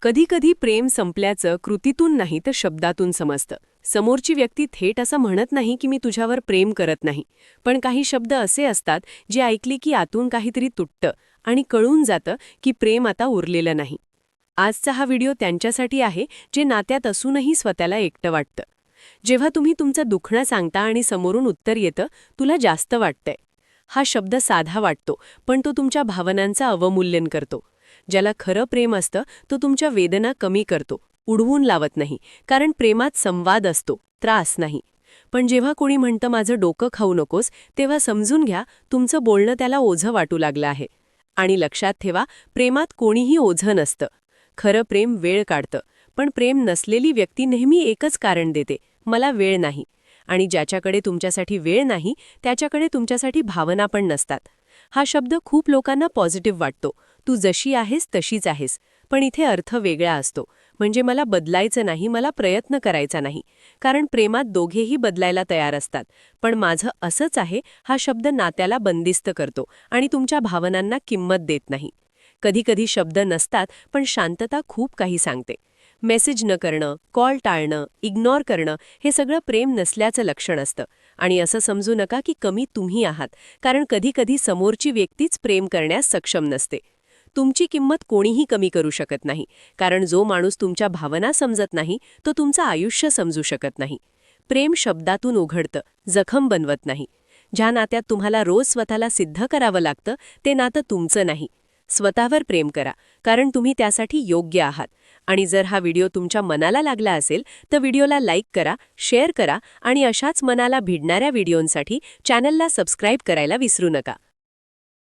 कधीकधी प्रेम संपल्याचं कृतीतून नाही तर शब्दातून समजतं. समोरची व्यक्ती थेट असं म्हणत नाही की मी तुझ्यावर प्रेम करत नाही, पण काही शब्द असे असतात जे ऐकले की आतून काहीतरी तुटतं आणि कळून जातं की प्रेम आता उरलेलं नाही. आजचा हा व्हिडिओ त्यांच्यासाठी आहे जे नात्यात असूनही स्वतःला एकटं वाटतं. जेव्हा तुम्ही तुमचं दुखणं सांगता आणि समोरून उत्तर येतं, तुला जास्त वाटतंय. हा शब्द साधा वाटतो, पण तो तुमच्या भावनांचं अवमूल्यन करतो. ज्याला खरं प्रेम असतं तो तुमच्या वेदना कमी करतो, उडवून लावत नाही, कारण प्रेमात संवाद असतो, त्रास नाही. पण जेव्हा कोणी म्हणतं माझं डोकं खाऊ नकोस, तेव्हा समजून घ्या तुमचं बोलणं त्याला ओझं वाटू लागलं आहे. आणि लक्षात ठेवा, प्रेमात कोणीही ओझं नसतं. खरं प्रेम वेळ काढतं, पण प्रेम नसलेली व्यक्ती नेहमी एकच कारण देते, मला वेळ नाही. आणि ज्याच्याकडे तुमच्यासाठी वेळ नाही, त्याच्याकडे तुमच्यासाठी भावना पण नसतात. हा शब्द खूप लोकांना पॉझिटिव्ह वाटतो, तू जशी आहेस तशीच आहेस, पण इथे अर्थ वेगळा असतो. म्हणजे मला बदलायचं नाही, मला प्रयत्न करायचा नाही. कारण प्रेमात दोघेही बदलायला तयार असतात, पण माझं असंच आहे हा शब्द नात्याला बंदिस्त करतो आणि तुमच्या भावनांना किंमत देत नाही. कधीकधी शब्द नसतात, पण शांतता खूप काही सांगते. मेसेज न करणं, कॉल टाळणं, इग्नोर करणं हे सगळं प्रेम नसल्याचं लक्षण असतं. आणि असं समजू नका की कमी तुम्ही आहात, कारण कधीकधी समोरची व्यक्तीच प्रेम करण्यास सक्षम नसते. तुमची किंमत कोणीही कमी करू शकत नाही, कारण जो माणूस तुमच्या भावना समजत नाही तो तुमचं आयुष्य समजू शकत नाही. प्रेम शब्दातून उघडतं, जखम बनवत नाही. ज्या नात्यात तुम्हाला रोज स्वतःला सिद्ध करावं लागतं ते नातं तुमचं नाही. स्वतःवर प्रेम करा, कारण तुम्ही त्यासाठी योग्य आहात. आणि जर हा व्हिडिओ तुमच्या मनाला लागला असेल तर व्हिडिओला लाईक करा, शेअर करा आणि अशाच मनाला भिडणाऱ्या व्हिडिओंसाठी चॅनलला सबस्क्राईब करायला विसरू नका.